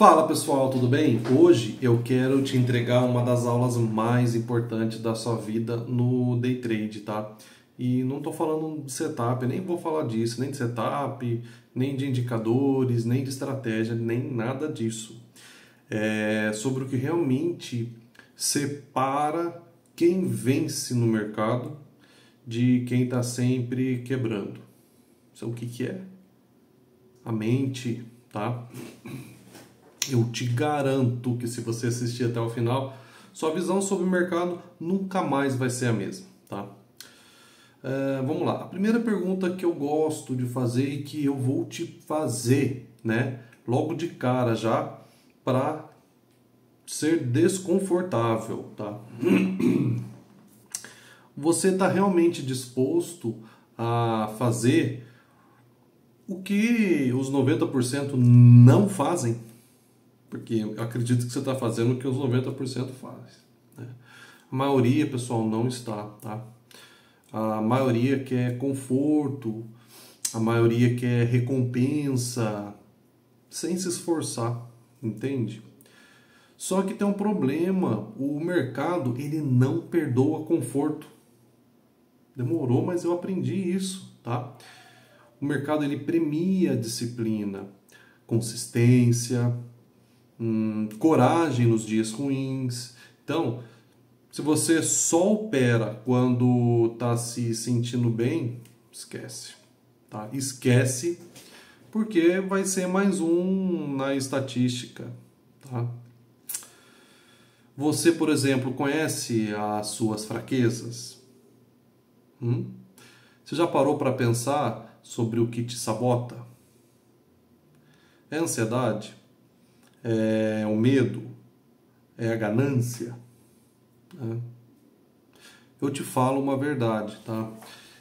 Fala pessoal, tudo bem? Hoje eu quero te entregar uma das aulas mais importantes da sua vida no Day Trade, tá? E não estou falando de setup, nem vou falar disso, nem de setup, nem de indicadores, nem de estratégia, nem nada disso. É sobre o que realmente separa quem vence no mercado de quem está sempre quebrando. Sabe o que é? A mente, tá? Eu te garanto que se você assistir até o final, sua visão sobre o mercado nunca mais vai ser a mesma, tá? Vamos lá. A primeira pergunta que eu gosto de fazer e que eu vou te fazer, né? Logo de cara já, para ser desconfortável, tá? Você está realmente disposto a fazer o que os 90% não fazem? Porque eu acredito que você está fazendo o que os 90% faz. Né? A maioria, pessoal, não está, tá? A maioria quer conforto, a maioria quer recompensa, sem se esforçar, entende? Só que tem um problema, o mercado, ele não perdoa conforto. Demorou, mas eu aprendi isso, tá? O mercado, ele premia a disciplina, consistência, coragem nos dias ruins. Então, se você só opera quando está se sentindo bem, esquece. Tá? Esquece, porque vai ser mais um na estatística. Tá? Você, por exemplo, conhece as suas fraquezas? Você já parou para pensar sobre o que te sabota? É a ansiedade? É o medo? É a ganância? Eu te falo uma verdade, tá?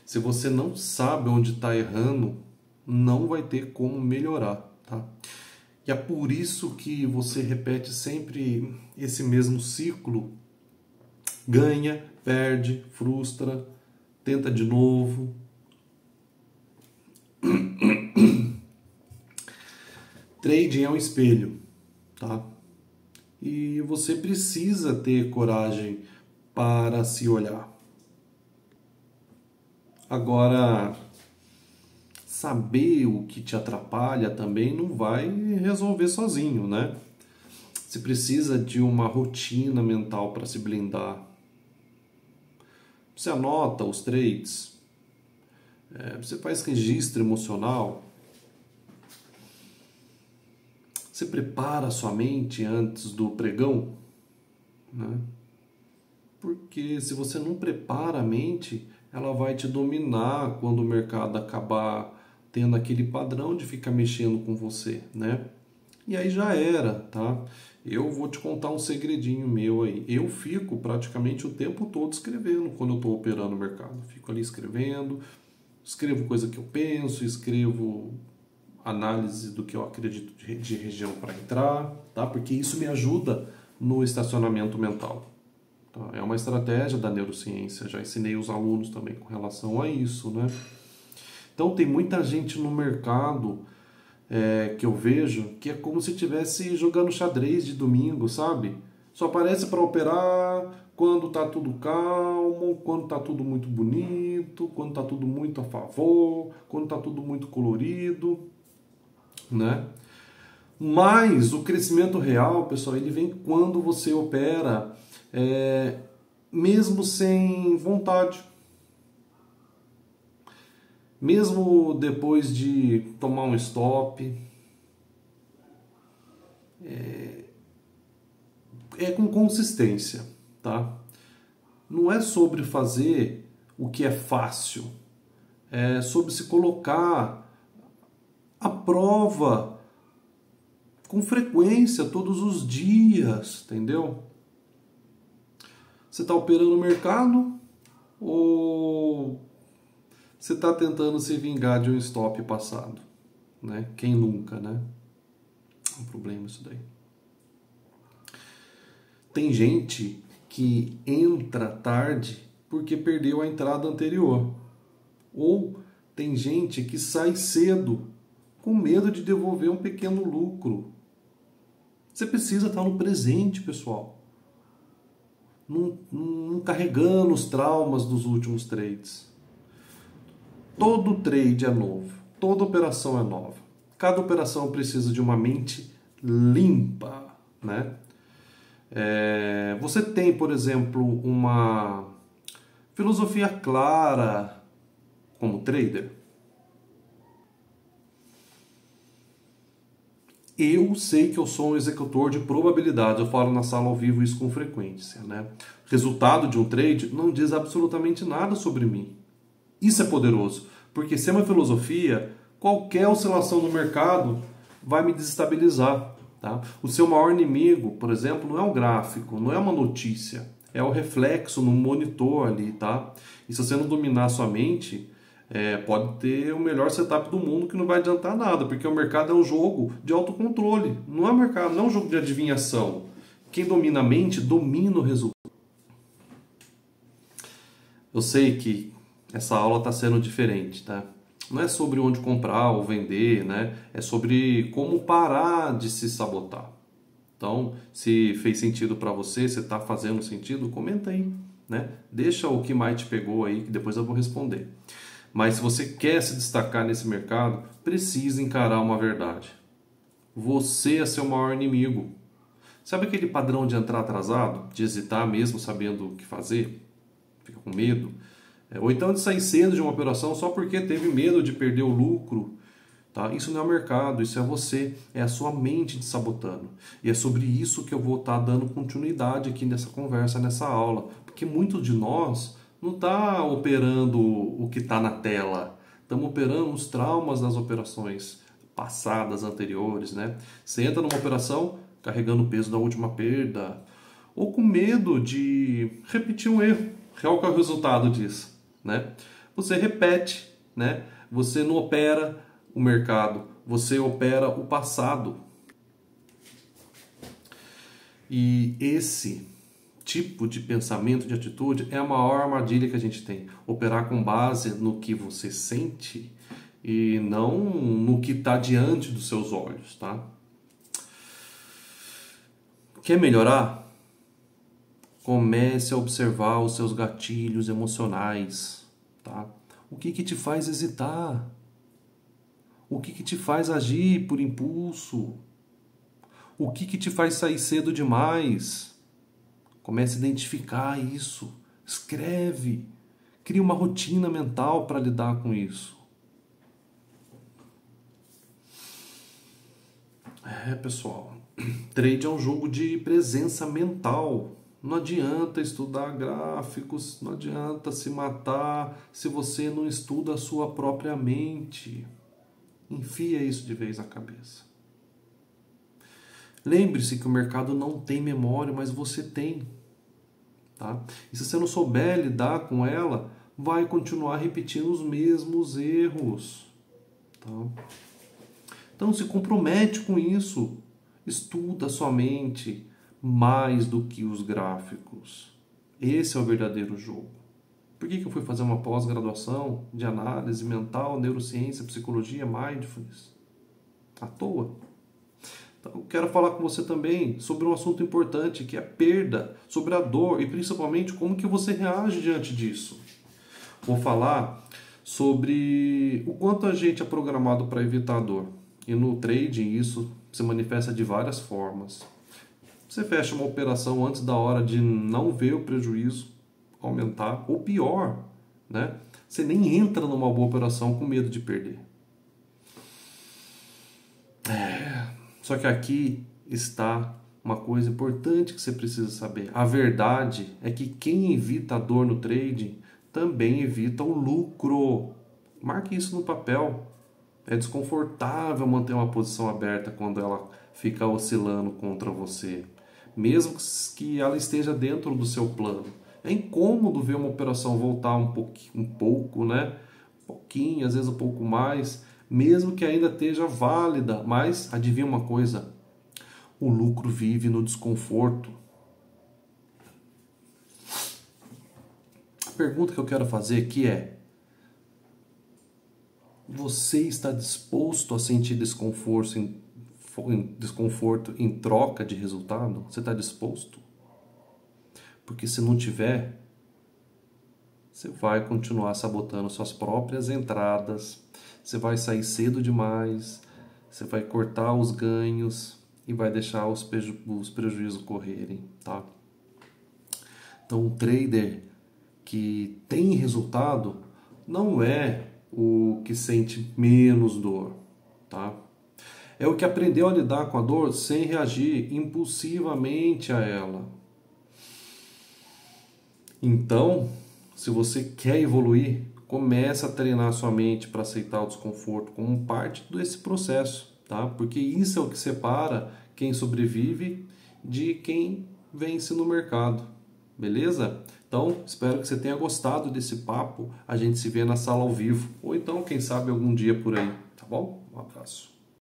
Se você não sabe onde está errando, não vai ter como melhorar, tá? E é por isso que você repete sempre esse mesmo ciclo. Ganha, perde, frustra, tenta de novo. Trading é um espelho, tá? E você precisa ter coragem para se olhar. Agora, saber o que te atrapalha também não vai resolver sozinho, né? Você precisa de uma rotina mental para se blindar. Você anota os trades, você faz registro emocional, você prepara a sua mente antes do pregão, né? Porque se você não prepara a mente, ela vai te dominar quando o mercado acabar tendo aquele padrão de ficar mexendo com você, né? E aí já era, tá? Eu vou te contar um segredinho meu aí. Eu fico praticamente o tempo todo escrevendo quando eu estou operando o mercado. Fico ali escrevendo, escrevo coisa que eu penso, escrevo análise do que eu acredito de região para entrar, tá? Porque isso me ajuda no estacionamento mental. Tá? É uma estratégia da neurociência, já ensinei os alunos também com relação a isso, né? Então tem muita gente no mercado que eu vejo que é como se estivesse jogando xadrez de domingo, sabe? Só aparece para operar quando tá tudo calmo, quando tá tudo muito bonito, quando tá tudo muito a favor, quando tá tudo muito colorido, né? Mas o crescimento real, pessoal, ele vem quando você opera mesmo sem vontade. Mesmo depois de tomar um stop, é com consistência, tá? Não é sobre fazer o que é fácil, é sobre se colocar à prova com frequência, todos os dias, entendeu? Você está operando no mercado ou você está tentando se vingar de um stop passado, né? Quem nunca, né? É um problema isso daí. Tem gente que entra tarde porque perdeu a entrada anterior. Ou tem gente que sai cedo com medo de devolver um pequeno lucro. Você precisa estar no presente, pessoal. Não carregando os traumas dos últimos trades. Todo trade é novo. Toda operação é nova. Cada operação precisa de uma mente limpa, né? Você tem, por exemplo, uma filosofia clara como trader? Eu sei que eu sou um executor de probabilidade, eu falo na sala ao vivo isso com frequência, né? Resultado de um trade não diz absolutamente nada sobre mim. Isso é poderoso, porque se é uma filosofia, qualquer oscilação no mercado vai me desestabilizar. Tá? O seu maior inimigo, por exemplo, não é um gráfico, não é uma notícia, é o reflexo no monitor ali. Tá? E se você não dominar a sua mente, pode ter o melhor setup do mundo que não vai adiantar nada, porque o mercado é um jogo de autocontrole, não é mercado, não é um jogo de adivinhação. Quem domina a mente, domina o resultado. Eu sei que essa aula está sendo diferente, tá? Não é sobre onde comprar ou vender, né? É sobre como parar de se sabotar. Então, se fez sentido para você, se está fazendo sentido, comenta aí, né? Deixa o que mais te pegou aí, que depois eu vou responder. Mas se você quer se destacar nesse mercado, precisa encarar uma verdade. Você é seu maior inimigo. Sabe aquele padrão de entrar atrasado? De hesitar mesmo sabendo o que fazer? Fica com medo? Ou então de sair cedo de uma operação só porque teve medo de perder o lucro. Tá? Isso não é o mercado, isso é você, é a sua mente te sabotando. E é sobre isso que eu vou estar dando continuidade aqui nessa conversa, nessa aula. Porque muitos de nós não está operando o que está na tela. Estamos operando os traumas das operações passadas, anteriores. Né? Você entra numa operação carregando o peso da última perda, ou com medo de repetir um erro. Qual que é o resultado disso? Né? Você repete, né? Você não opera o mercado, você opera o passado. E esse tipo de pensamento, de atitude, é a maior armadilha que a gente tem. Operar com base no que você sente e não no que está diante dos seus olhos, tá? Quer melhorar? Comece a observar os seus gatilhos emocionais, tá? O que te faz hesitar? O que te faz agir por impulso? O que te faz sair cedo demais? Comece a identificar isso. Escreve. Crie uma rotina mental para lidar com isso. Pessoal, trade é um jogo de presença mental. Não adianta estudar gráficos, não adianta se matar se você não estuda a sua própria mente. Enfia isso de vez na cabeça. Lembre-se que o mercado não tem memória, mas você tem. Tá? E se você não souber lidar com ela, vai continuar repetindo os mesmos erros. Tá? Então se compromete com isso. Estuda a sua mente mais do que os gráficos. Esse é o verdadeiro jogo. Por que eu fui fazer uma pós-graduação de análise mental, neurociência, psicologia, mindfulness? À toa. Então, eu quero falar com você também sobre um assunto importante, que é a perda, sobre a dor e principalmente como que você reage diante disso. Vou falar sobre o quanto a gente é programado para evitar a dor. E no trading isso se manifesta de várias formas. Você fecha uma operação antes da hora de não ver o prejuízo aumentar, ou pior, né? Você nem entra numa boa operação com medo de perder. Só que aqui está uma coisa importante que você precisa saber. A verdade é que quem evita a dor no trading também evita o lucro. Marque isso no papel. É desconfortável manter uma posição aberta quando ela fica oscilando contra você, mesmo que ela esteja dentro do seu plano. É incômodo ver uma operação voltar um pouco, né? Um pouquinho, às vezes um pouco mais, mesmo que ainda esteja válida. Mas adivinha uma coisa? O lucro vive no desconforto. A pergunta que eu quero fazer aqui é: você está disposto a sentir desconforto desconforto em troca de resultado? Você está disposto? Porque se não tiver, você vai continuar sabotando suas próprias entradas, você vai sair cedo demais, você vai cortar os ganhos e vai deixar os prejuízos correrem, tá? Então, um trader que tem resultado não é o que sente menos dor, tá? É o que aprendeu a lidar com a dor sem reagir impulsivamente a ela. Então, se você quer evoluir, comece a treinar sua mente para aceitar o desconforto como parte desse processo, tá? Porque isso é o que separa quem sobrevive de quem vence no mercado, beleza? Então, espero que você tenha gostado desse papo. A gente se vê na sala ao vivo, ou então, quem sabe, algum dia por aí, tá bom? Um abraço.